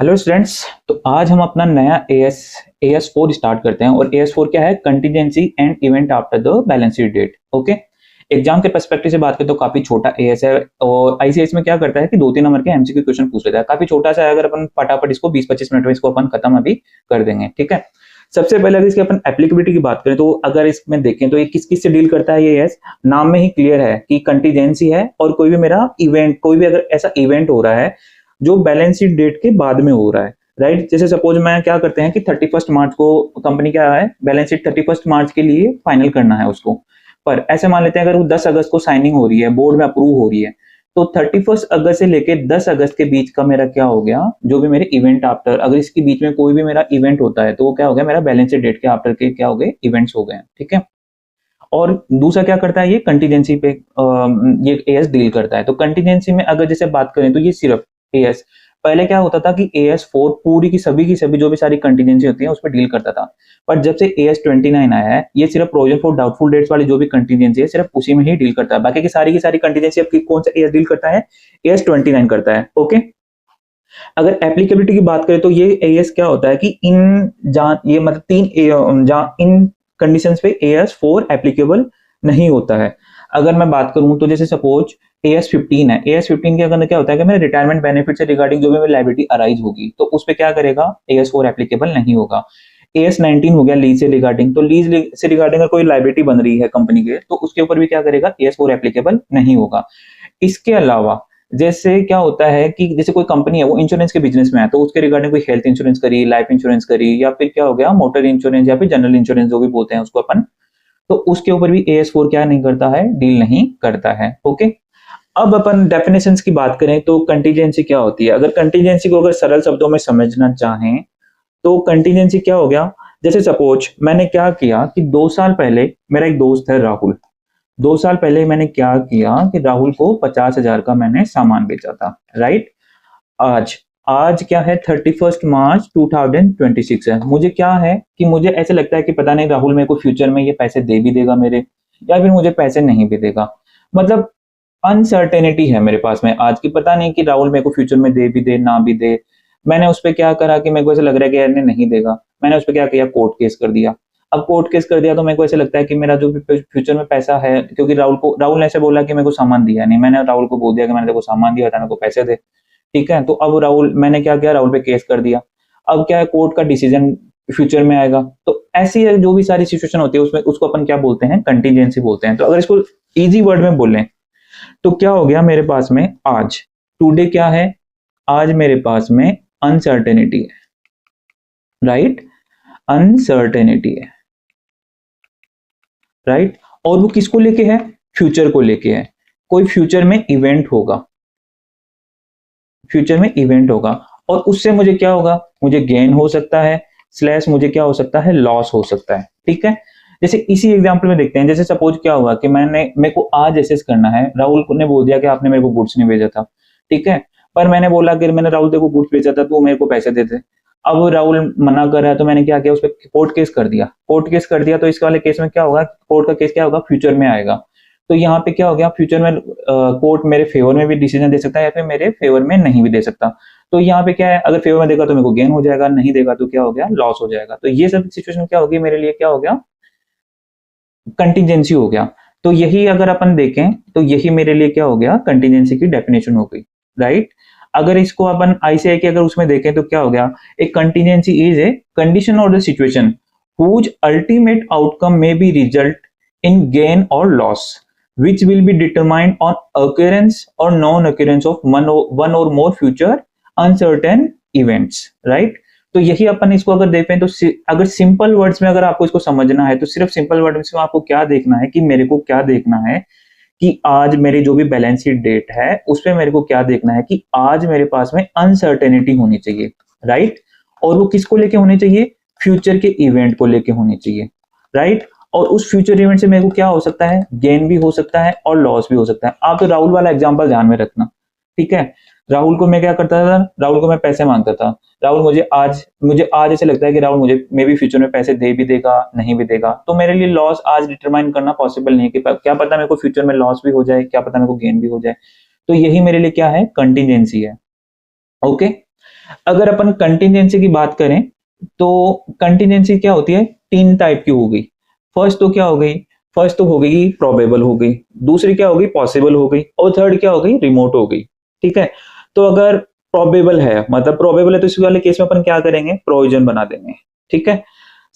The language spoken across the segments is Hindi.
Hello students. तो आज हम अपना नया AS4 स्टार्ट करते हैं। और AS4 क्या है? Contingency and event after the balance sheet date. Okay, exam के पर्सपेक्टिव से बात करें तो काफी छोटा AS है। और ICAS में क्या करता है कि 2-3 नंबर के MCQ क्वेश्चन पूछ लेता है। काफी छोटा सा है, अगर अपन फटाफट इसको 20-25 मिनट में इसको अपन खत्म अभी कर देंगे। ठीक है, सबसे पहले अगर इसकी अपन एप्लीकेबिलिटी की बात करें तो अगर इसमें देखें तो ये किस किस से डील करता है। ये नाम में ही क्लियर है कि कंटीजेंसी है और कोई भी मेरा इवेंट, कोई भी अगर ऐसा इवेंट हो रहा है जो बैलेंस शीट डेट के बाद में हो रहा है, राइट। जैसे सपोज मैं क्या करते हैं कि 31 मार्च को कंपनी क्या है, बैलेंस शीट 31 मार्च के लिए फाइनल करना है उसको। पर ऐसे मान लेते हैं अगर वो 10 अगस्त को साइनिंग हो रही है, बोर्ड में अप्रूव हो रही है, तो 31 अगस्त से लेके 10 अगस्त के बीच का मेरा क्या हो गया, जो भी मेरे इवेंट आफ्टर, अगर इसके बीच में कोई भी मेरा इवेंट होता है तो वो क्या हो गया, मेरा बैलेंस शीट डेट के आफ्टर के क्या हो गए, इवेंट्स हो गए। ठीक है। और दूसरा क्या करता है, ये कंटीजेंसी पे ये AS डील करता है। तो कंटीजेंसी में अगर जैसे बात करें तो ये सिर्फ AS, पहले क्या होता था कि AS4 पूरी की सभी जो भी सारी कंटीजेंसी होती है उस पर डील करता था। पर जब से AS29 आया है, ये सिर्फ प्रोविजन फॉर डाउटफुल डेट्स वाली जो भी कंटीजेंसी है सिर्फ उसी में ही डील करता है। बाकी की सारी कंटीजेंसी अब कौन सा AS डील करता है, AS29 करता है। ओके, अगर एप्लीकेबिलिटी की बात करें तो ये AS क्या होता है कि इन जहां ये मतलब जहां इन कंडीशंस पे AS4 एप्लीकेबल नहीं होता है। अगर मैं बात करूं तो जैसे सपोज AS15 है, AS15 के अंदर क्या होता है कि मेरे रिटायरमेंट बेनिफिट से रिगार्डिंग जो भी मेरी लायबिलिटी अराइज होगी तो उस पर क्या करेगा, AS4 एप्लीकेबल नहीं होगा। AS19 हो गया लीज से रिगार्डिंग, तो लीज से रिगार्डिंग अगर कोई लायबिलिटी बन रही है कंपनी के तो उसके ऊपर भी क्या करेगा, AS4 एप्लीकेबल नहीं होगा। इसके अलावा जैसे क्या होता है कि जैसे कोई कंपनी है वो इंश्योरेंस के बिजनेस में है, तो उसके रिगार्डिंग कोई हेल्थ इंश्योरेंस करी, लाइफ इंश्योरेंस करी, या फिर क्या हो गया मोटर इंश्योरेंस या फिर जनरल इंश्योरेंस जो भी बोलते हैं उसको अपन, तो उसके ऊपर भी AS4 क्या नहीं करता है, डील नहीं करता है। ओके, अब अपन डेफिनेशंस की बात करें तो कंटीजेंसी क्या होती है। अगर कंटीजेंसी को अगर सरल शब्दों में समझना चाहें तो कंटीजेंसी क्या हो गया, जैसे सपोज मैंने क्या किया कि 2 साल पहले मेरा एक दोस्त है राहुल, 2 साल पहले मैंने क्या किया कि राहुल को 50,000 का मैंने सामान बेचा था, राइट। आज आज क्या है, 31 मार्च 2026 है। मुझे क्या है कि मुझे ऐसे लगता है कि पता नहीं राहुल मेरे को फ्यूचर में ये पैसे दे भी देगा मेरे, या फिर मुझे पैसे नहीं भी देगा। मतलब अनसर्टेनिटी है मेरे पास में आज की, पता नहीं कि राहुल मेरे को फ्यूचर में दे भी दे ना भी दे। मैंने उस पर क्या करा कि मेरे को ऐसा लग रहा है कि यार नहीं देगा, मैंने उस पर क्या किया, कोर्ट केस कर दिया। अब कोर्ट केस कर दिया तो मेरे को ऐसा लगता है कि मेरा जो भी फ्यूचर में पैसा है, क्योंकि राहुल ने ऐसे बोला कि मेरे को सामान दिया नहीं, मैंने राहुल को बोल दिया कि मैंने तेरे को सामान दिया था, मेरे को पैसे दे। ठीक है, तो अब राहुल, मैंने क्या किया, राहुल पे केस कर दिया। अब क्या है, कोर्ट का डिसीजन फ्यूचर में आएगा। तो ऐसी जो भी सारी सिचुएशन होती है उसमें उसको अपन क्या बोलते हैं, कंटीजेंसी बोलते हैं। तो अगर इसको इजी वर्ड में बोलें तो क्या हो गया मेरे पास में आज, टुडे क्या है, आज मेरे पास में अनसर्टेनिटी है, राइट। अनसर्टेनिटी है, राइट। और वो किसको लेके है, फ्यूचर को लेके है। कोई फ्यूचर में इवेंट होगा, फ्यूचर में इवेंट होगा, और उससे मुझे क्या होगा, मुझे गेन हो सकता है स्लैश मुझे क्या हो सकता है, लॉस हो सकता है। ठीक है, जैसे इसी एग्जांपल में देखते हैं। जैसे सपोज क्या हुआ कि मेरे को आज एसेस करना है, राहुल ने बोल दिया कि आपने मेरे को गुड्स नहीं भेजा था। ठीक है, पर मैंने बोला कि मैंने राहुल तेरे को गुड्स भेजा था, तू मेरे को पैसे दे दे। अब राहुल मना कर रहा है तो मैंने क्या किया, उस पर कोर्ट केस कर दिया। कोर्ट केस कर दिया तो इस वाले केस में क्या होगा, कोर्ट का केस क्या होगा, फ्यूचर में आएगा। तो यहाँ पे क्या हो गया, फ्यूचर में कोर्ट मेरे फेवर में भी डिसीजन दे सकता है या फिर मेरे फेवर में नहीं भी दे सकता। तो यहाँ पे क्या है, अगर फेवर में देगा तो मेरे को गेन हो जाएगा, नहीं देगा तो क्या हो गया, लॉस हो जाएगा। तो ये सब सिचुएशन क्या होगी मेरे लिए, क्या हो गया, कंटीजेंसी हो गया। तो यही अगर अपन देखें तो यही मेरे लिए क्या हो गया, कंटीजेंसी की डेफिनेशन हो गई, राइट। अगर इसको अपन ICAI के अगर उसमें देखें तो क्या हो गया, एक कंटीजेंसी इज ए कंडीशन और the situation whose ultimate outcome may be result in gain or loss which will be determined on occurrence or non-occurrence of one or more future uncertain events, right। तो यही अपन इसको अगर देखें तो अगर सिंपल वर्ड्स में अगर आपको इसको समझना है तो सिर्फ सिंपल वर्ड्स में आपको क्या देखना है कि मेरे को क्या देखना है कि आज मेरी जो भी बैलेंस शीट डेट है उस पे मेरे को क्या देखना है कि आज मेरे पास में अनसर्टेनिटी होनी चाहिए, राइट। और वो किसको लेके होनी चाहिए, फ्यूचर के इवेंट को लेके होनी चाहिए, राइट। और उस फ्यूचर इवेंट से मेरे को क्या हो सकता है, गेन भी हो सकता है और लॉस भी हो सकता है। आप तो राहुल वाला एग्जांपल ध्यान में रखना। ठीक है, राहुल को मैं क्या करता था, राहुल को मैं पैसे मांगता था। राहुल मुझे आज ऐसे लगता है कि राहुल मुझे मे बी फ्यूचर में पैसे दे भी देगा नहीं भी देगा। तो मेरे लिए लॉस आज डिटरमाइन करना पॉसिबल नहीं है कि क्या पता मेरे को फ्यूचर में लॉस भी हो जाए, क्या पता मेरे को गेन भी हो जाए। तो यही मेरे लिए क्या है, कंटीजेंसी है। ओके, अगर अपन कंटिजेंसी की बात करें तो कंटिजेंसी क्या होती है, तीन टाइप की हो गई। फर्स्ट तो क्या हो गई, फर्स्ट तो हो गई प्रोबेबल हो गई, दूसरी क्या हो गई पॉसिबल हो गई, और थर्ड क्या हो गई रिमोट हो गई। ठीक है, तो अगर प्रोबेबल है, मतलब प्रोबेबल है, तो इस वाले केस में अपन क्या करेंगे, प्रोविजन बना देंगे। ठीक है,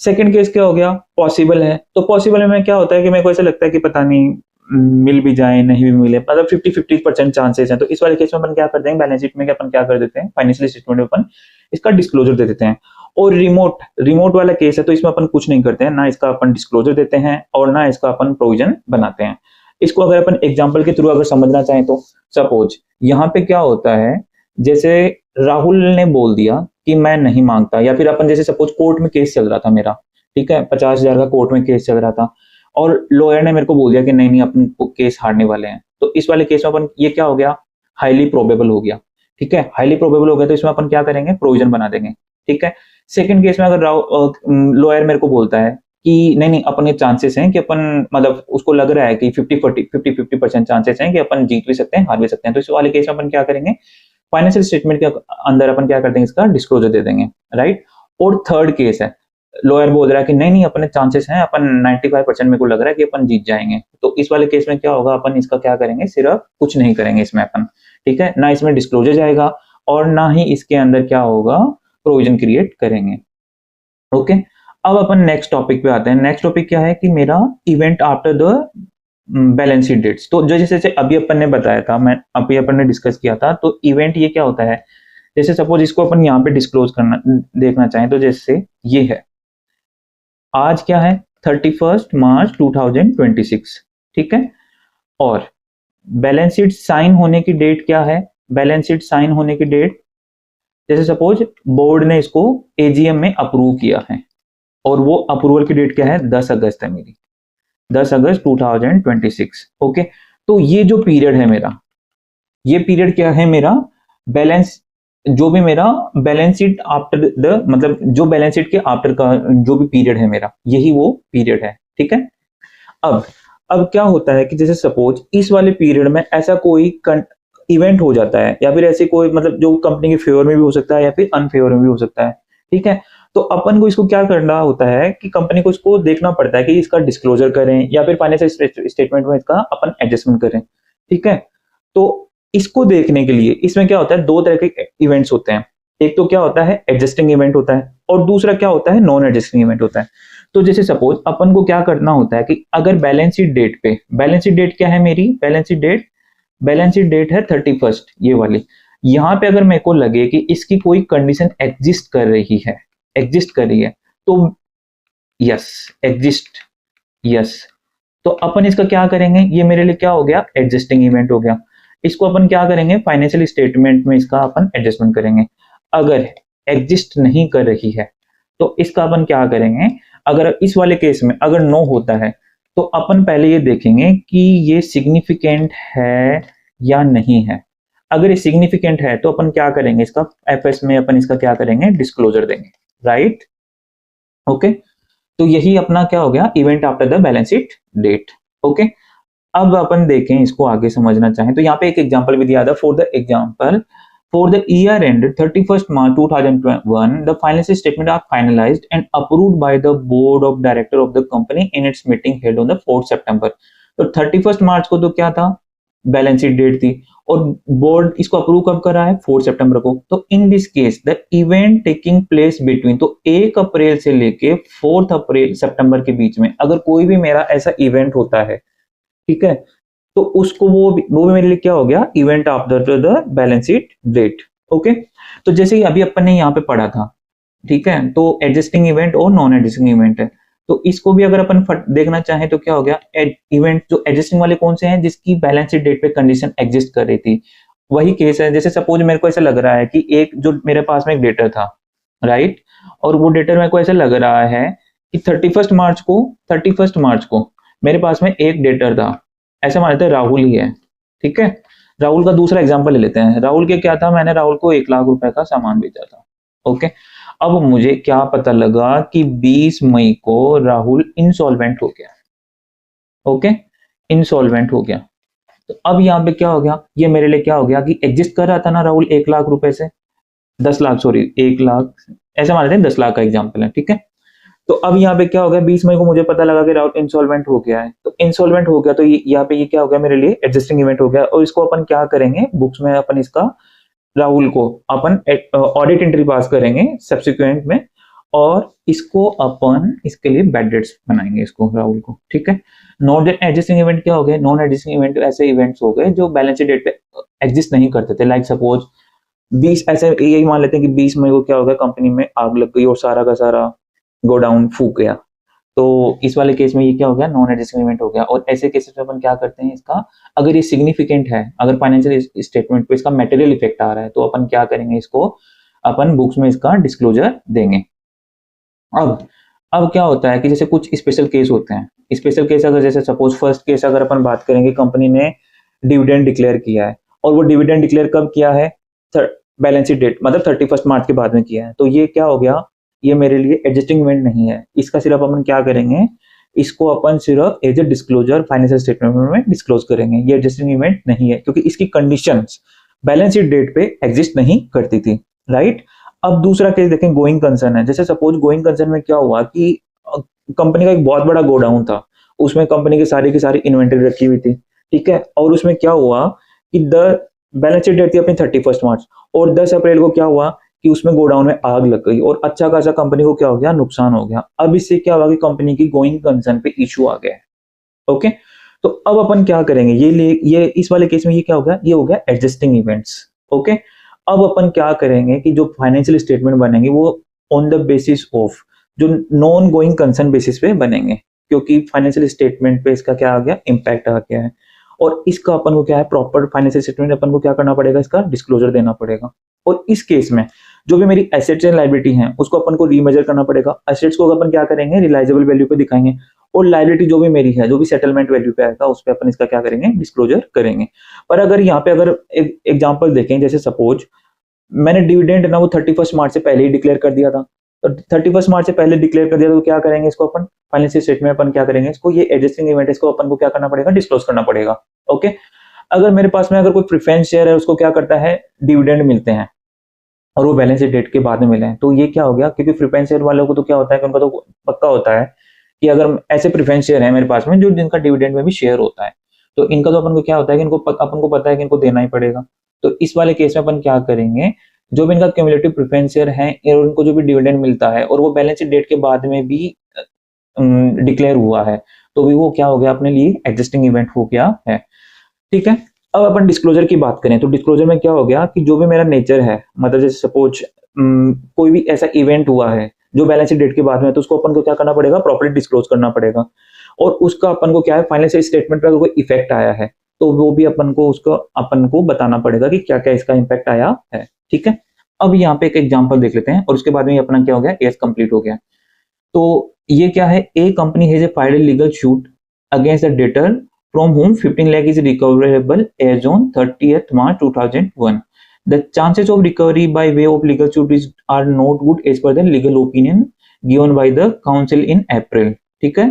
सेकंड केस क्या हो गया, पॉसिबल है, तो पॉसिबल में क्या होता है कि मेरे को ऐसा लगता है कि पता नहीं मिल भी जाए नहीं भी मिले, मतलब 50-50% चांसेस हैं, तो इस वाले केस में अपन क्या कर देंगे, बैलेंस शीट में क्या अपन क्या कर देते हैं, फाइनेंशियल स्टेटमेंट में अपन इसका डिस्क्लोजर दे देते हैं। और रिमोट रिमोट वाला केस है तो इसमें अपन कुछ नहीं करते हैं, ना इसका अपन डिस्क्लोजर देते हैं और ना इसका अपन प्रोविजन बनाते हैं। इसको अगर अपन एग्जाम्पल के थ्रू अगर समझना चाहें तो सपोज यहाँ पे क्या होता है, जैसे राहुल ने बोल दिया कि मैं नहीं मांगता, या फिर अपन जैसे सपोज कोर्ट में केस चल रहा था मेरा, ठीक है, 50,000 का कोर्ट में केस चल रहा था, और लॉयर ने मेरे को बोल दिया कि नहीं नहीं अपन केस हारने वाले हैं, तो इस वाले केस में अपन ये क्या हो गया, हाईली प्रोबेबल हो गया। ठीक है, हाईली प्रोबेबल हो गया तो इसमें अपन क्या करेंगे, प्रोविजन बना देंगे। ठीक है, सेकंड केस में अगर लॉयर मेरे को बोलता है कि नहीं नहीं अपन, ये चांसेस हैं कि अपन, मतलब उसको लग रहा है कि 50-50% चांसेस हैं कि अपन जीत भी सकते हैं हार भी सकते हैं, तो इस वाले केस में अपन क्या करेंगे, फाइनेंशियल स्टेटमेंट के अंदर अपन क्या कर देंगे, इसका डिस्क्लोजर दे देंगे। राइट, और थर्ड केस है, लॉयर बोल रहा है कि नहीं नहीं अपने चांसेस हैं, अपन 95% मेरे को लग रहा है कि अपन जीत जाएंगे, तो इस वाले केस में क्या होगा, अपन इसका क्या करेंगे, सिर्फ कुछ नहीं करेंगे इसमें अपन। ठीक है, ना इसमें डिस्क्लोजर जाएगा और ना ही इसके अंदर क्या होगा, प्रोविजन क्रिएट करेंगे। ओके, अब अपन नेक्स्ट टॉपिक पे आते हैं। नेक्स्ट टॉपिक क्या है कि मेरा event after the balance sheet dates. तो जो जैसे अभी अपन ने बताया था, मैं अभी अपन ने डिस्कस किया था, तो इवेंट ये क्या होता है, जैसे सपोज इसको अपन यहाँ पे डिस्क्लोज करना देखना चाहें तो जैसे ये है, आज क्या है 31 मार्च 2026। ठीक है, और बैलेंस शीट साइन होने की डेट क्या है, बैलेंस शीट साइन होने की डेट, जैसे सपोज बोर्ड ने इसको एजीएम में अप्रूव किया है, और वो अप्रूवल की डेट क्या है, 10 अगस्त है मेरी, 10 अगस्त 2026। ओके, तो ये जो पीरियड है मेरा, ये पीरियड क्या है मेरा, बैलेंस, जो भी मेरा बैलेंस शीट आफ्टर द, मतलब जो बैलेंस शीट के आफ्टर का जो भी पीरियड है मेरा, यही वो पीरियड है। ठीक है, अब अब क्या होता है कि जैसे सपोज इस वाले पीरियड में ऐसा कोई इवेंट हो जाता है, या फिर ऐसे कोई, मतलब जो कंपनी के फेवर में भी हो सकता है या फिर अनफेवर में भी हो सकता है। ठीक है, तो अपन को इसको क्या करना होता है कि कंपनी को इसको देखना पड़ता है कि इसका डिस्क्लोजर करें या फिर फाइनेंशियल स्टेटमेंट में इसका अपन एडजस्टमेंट करें। ठीक है, तो इसको देखने के लिए इसमें क्या होता है, दो तरह के इवेंट्स होते हैं, एक तो क्या होता है एडजस्टिंग इवेंट होता है, और दूसरा क्या होता है नॉन एडजस्टिंग इवेंट होता है। तो जैसे सपोज अपन को क्या करना होता है कि अगर बैलेंस शीट डेट पे, बैलेंस शीट डेट क्या है मेरी, balance sheet date, balance sheet date है 31, ये वाली, यहाँ पे अगर मेरे को लगे कि इसकी कोई कंडीशन एग्जिस्ट कर रही है, एग्जिस्ट कर रही है, तो यस, एग्जिस्ट, यस, तो अपन इसका क्या करेंगे, ये मेरे लिए क्या हो गया, एडजस्टिंग इवेंट हो गया। इसको अपन क्या करेंगे, फाइनेंशियल स्टेटमेंट में इसका अपन एडजस्टमेंट करेंगे। अगर एग्जिस्ट नहीं कर रही है तो इसका अपन क्या करेंगे, अगर इस वाले केस में अगर नो होता है तो अपन पहले ये देखेंगे कि ये सिग्निफिकेंट है या नहीं है। अगर ये सिग्निफिकेंट है तो अपन क्या करेंगे, इसका एफएस में अपन इसका क्या करेंगे, डिस्क्लोजर देंगे। राइट, ओके, तो यही अपना क्या हो गया, event after the balance sheet date. Okay, अब अपन देखें इसको आगे समझना चाहें तो यहाँ पे एक एग्जांपल भी दिया था, for the example, for the year ended 31st March 2021, the financial statement are finalized and approved by the board of director of the company in its meeting held on the 4th September। तो 31st मार्च को तो क्या था, बैलेंस शीट डेट थी, और बोर्ड इसको अप्रूव कब कर रहा है, 4 सितंबर को। तो in this case the event taking place between, तो 1 अप्रैल से लेके 4 अप्रैल सितंबर के बीच में अगर कोई भी मेरा ऐसा इवेंट होता है, ठीक है, तो उसको वो भी मेरे लिए क्या हो गया, event after the balance sheet date. Okay, तो जैसे ही अभी अपन ने यहाँ पे पढ़ा था, ठीक है, तो एडजस्टिंग इवेंट और नॉन एडजस्टिंग इवेंट है, तो इसको भी अगर अपन देखना चाहें तो क्या हो गया, इवेंट जो एडजस्टिंग वाले कौन से हैं, जिसकी बैलेंस शीट डेट पे कंडीशन एग्जिस्ट कर रही थी, वही केस है। जैसे सपोज मेरे को ऐसा लग रहा है कि एक जो मेरे पास में एक डेटर था, राइट, और वो डेटर मेरे को ऐसा लग रहा है कि 31 मार्च को मेरे पास में एक डेटर था, ऐसे मान लेते हैं राहुल ही है। ठीक है, राहुल का दूसरा एग्जांपल ले लेते हैं। राहुल के क्या था, मैंने राहुल को 1 लाख रुपए का सामान बेचा था। ओके, अब मुझे क्या पता लगा कि 20 मई को राहुल इंसॉल्वेंट हो गया। ओके, इंसॉल्वेंट हो गया, तो अब यहाँ पे क्या हो गया, ये मेरे लिए क्या हो गया कि एग्जिस्ट कर रहा था ना राहुल 1 लाख रुपए से, 10 लाख, सॉरी 1 लाख, ऐसे मान लेते हैं 10 लाख का एग्जाम्पल है, ठीक है। तो अब यहाँ पे क्या हो गया, 20 मई को मुझे पता लगा कि राहुल इंसॉल्वेंट हो गया है, तो इंसॉल्वेंट हो गया तो यहाँ पे ये क्या हो गया मेरे लिए एडजस्टिंग इवेंट हो गया, और इसको अपन क्या करेंगे बुक्स में, अपन इसका राहुल को अपन ऑडिट एंट्री पास करेंगे सब्सिक्वेंट में, और इसको अपन इसके लिए बैड डेट्स बनाएंगे इसको राहुल को, ठीक है। नॉन एडजस्टिंग इवेंट क्या हो गए, नॉन एडजस्टिंग इवेंट ऐसे इवेंट्स हो गए जो बैलेंस शीट डेट पे एग्जिस्ट नहीं करते थे। लाइक सपोज 20 ऐसे यही मान लेते हैं कि 20 मई को क्या हो गया, कंपनी में आग लग गई और सारा का सारा गोडाउन फूक गया, तो इस वाले केस में ये क्या हो गया, नॉन एडजस्टिंग इवेंट हो गया। और ऐसे केसेस में अपन क्या करते हैं इसका, अगर ये सिग्निफिकेंट है, अगर फाइनेंशियल स्टेटमेंट पे इसका मटेरियल इफेक्ट आ रहा है, तो अपन क्या करेंगे, इसको अपन बुक्स में इसका डिस्क्लोजर देंगे। अब क्या होता है कि जैसे कुछ स्पेशल केस होते हैं, स्पेशल केस अगर जैसे सपोज फर्स्ट केस अगर अपन बात करेंगे, कंपनी ने डिविडेंड डिक्लेयर किया है, और वो डिविडेंड डिक्लेयर कब किया है, बैलेंस शीट डेट मतलब 31 मार्च के बाद में किया है, तो ये क्या हो गया, ये मेरे लिए एडजस्टिंग इवेंट नहीं है। इसका सिर्फ अपन क्या करेंगे, इसको अपन सिर्फ as a disclosure financial statement में डिस्क्लोज करेंगे, ये एडजस्टिंग इवेंट नहीं है, क्योंकि इसकी कंडीशंस बैलेंस शीट डेट पे एग्जिस्ट नहीं करती थी, राइट। अब दूसरा केस देखें, गोइंग कंसर्न है। जैसे सपोज गोइंग कंसर्न में क्या हुआ कि कंपनी का एक बहुत बड़ा गोडाउन था, उसमें कंपनी की सारी इन्वेंटरी रखी हुई थी, ठीक है। और उसमें क्या हुआ कि बैलेंस शीट डेट थी अपनी 31 मार्च, और 10 अप्रैल को क्या हुआ कि उसमें गोडाउन में आग लग गई, और अच्छा खासा कंपनी को क्या हो गया, नुकसान हो गया। अब इससे क्या हुआ कि कंपनी की गोइंग कंसर्न पे इशू आ गया है, ओके। तो अब अपन क्या करेंगे, ये इस वाले केस में ये क्या हो गया, ये हो गया एडजस्टिंग इवेंट्स, ओके। अब अपन क्या करेंगे कि जो फाइनेंशियल स्टेटमेंट बनेंगे वो ऑन द बेसिस ऑफ जो नॉन गोइंग कंसर्न बेसिस पे बनेंगे, क्योंकि फाइनेंशियल स्टेटमेंट पे इसका क्या आ गया, इम्पैक्ट आ गया है, और इसका अपन को क्या है, प्रॉपर फाइनेंशियल स्टेटमेंट अपन को क्या करना पड़ेगा, इसका डिस्क्लोजर देना पड़ेगा। और इस केस में जो भी मेरी एसेट्स एंड लायबिलिटी हैं उसको अपन को रीमेजर करना पड़ेगा। एसेट्स को अपन क्या करेंगे, रिलाइजेबल वैल्यू पे दिखाएंगे, और लायबिलिटी जो भी मेरी है, जो भी सेटलमेंट वैल्यू पे आएगा उस पर अपन इसका क्या करेंगे, डिस्क्लोजर करेंगे। पर अगर यहाँ पे अगर एक एग्जाम्पल देखें, जैसे सपोज मैंने डिविडेंड ना वो 31 मार्च से पहले ही डिक्लेयर कर दिया था, तो 31 मार्च से पहले डिक्लेयर कर दिया तो क्या करेंगे, इसको अपन फाइनेंशियल स्टेटमेंट अपन क्या करेंगे, इसको ये एडजस्टिंग इवेंट इसको अपन को क्या करना पड़ेगा, डिस्क्लोज करना पड़ेगा, ओके। अगर मेरे पास में अगर कोई प्रेफरेंस शेयर है, उसको क्या करता है, डिविडेंड मिलते हैं और वो बैलेंस शीट डेट के बाद में मिले हैं, तो ये क्या हो गया, क्योंकि प्रेफरेंस शेयर वालों को तो क्या होता है कि उनका तो पक्का होता है कि अगर ऐसे प्रेफरेंस शेयर है मेरे पास में जो जिनका डिविडेंड में भी शेयर होता है, तो इनका तो अपन को क्या होता है कि इनको अपन को पता है कि इनको देना ही पड़ेगा। तो इस वाले केस में अपन क्या करेंगे, जो भी इनका क्यूमुलेटिव प्रेफरेंस शेयर है और उनको जो भी डिविडेंड मिलता है और वो बैलेंस शीट डेट के बाद में भी डिक्लेयर हुआ है, तो भी वो क्या हो गया, अपने लिए एडजस्टिंग इवेंट हो गया है, ठीक है। अब अपन डिस्क्लोजर की बात करें तो डिस्क्लोजर में क्या हो गया कि जो भी मेरा नेचर है, मतलब जैसे सपोज कोई भी ऐसा इवेंट हुआ है जो बैलेंस शीट डेट के बाद में, तो उसको अपन को क्या करना पड़ेगा, प्रॉपर्ली डिस्क्लोज करना पड़ेगा, और उसका अपन को क्या है, फाइनेंशियल स्टेटमेंट पर कोई इफेक्ट आया है तो वो भी अपन को बताना पड़ेगा कि क्या क्या इसका इम्पैक्ट आया है, ठीक है। अब यहाँ पे एक एग्जांपल देख लेते हैं और उसके बाद में अपना क्या हो गया, एस कंप्लीट हो गया। तो ये क्या है, a company has a filed legal suit against the debtor from whom 15 lakh is recoverable as on 30th March 2001. The chances of recovery by way of legal suit are not good as per the legal opinion given by the council in April. ठीक है।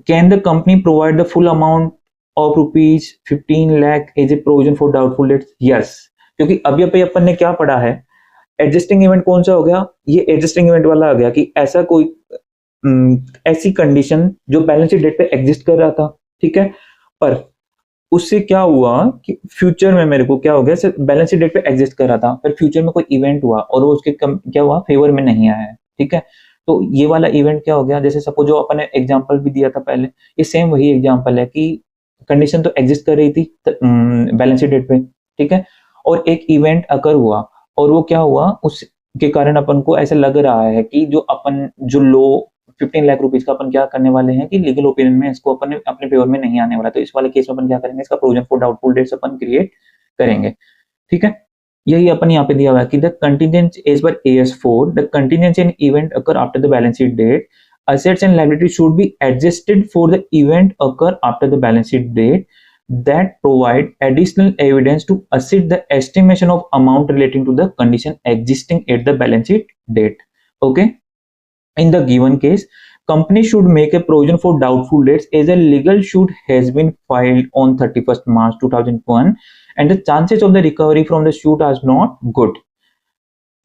Can the company provide the full amount of rupees 15 lakh as a provision for doubtful debts? Yes. क्योंकि अभी पे अपन ने क्या पढ़ा है, एडजस्टिंग इवेंट कौन सा हो गया, ये एडजस्टिंग इवेंट वाला आ गया कि ऐसा कोई ऐसी कंडीशन जो बैलेंस शीट डेट पे एग्जिस्ट कर रहा था, ठीक है, पर उससे क्या हुआ कि फ्यूचर में मेरे को क्या हो गया, सिर्फ बैलेंस शीट डेट पे एग्जिस्ट कर रहा था, पर फ्यूचर में कोई इवेंट हुआ और वो उसके क्या हुआ, फेवर में नहीं आया है, ठीक है। तो ये वाला इवेंट क्या हो गया, जैसे सपोज जो अपन ने एग्जांपल भी दिया था पहले, ये सेम वही एग्जांपल है कि कंडीशन तो एग्जिस्ट कर रही थी बैलेंस शीट डेट पे, ठीक है, और एक इवेंट अकर हुआ और वो क्या हुआ, उसके कारण अपन को ऐसा लग रहा है कि जो लो 15 लाख रुपीज का अपन क्या करने वाले हैं कि लीगल ओपिनियन में इसको अपन अपने फेवर में नहीं आने वाला, तो इस वाले केस में अपन क्या करेंगे, इसका provision for doubtful debts upon create करेंगे, ठीक है। यही अपन यहाँ पे दिया हुआ है कि द कंटिजेंसी एज पर AS4 the contingency and event occur after the balance sheet date, assets and liabilities should be adjusted for the event occur after the balance sheet date that provide additional evidence to assist the estimation of amount relating to the condition existing at the balance sheet date, okay। In the given case, company should make a provision for doubtful debts as a legal suit has been filed on 31st March 2001 and the chances of the recovery from the suit are not good.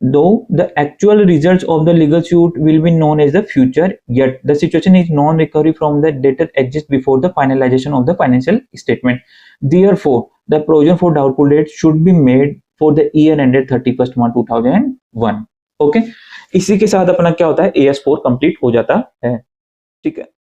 Though the actual results of the legal suit will be known as the future, yet the situation is non-recovery from the debtor exists before the finalization of the financial statement. Therefore, the provision for doubtful debts should be made for the year ended 31st March 2001. Okay, इसी के साथ अपना क्या होता है AS4 कंप्लीट हो जाता है। ठीक है।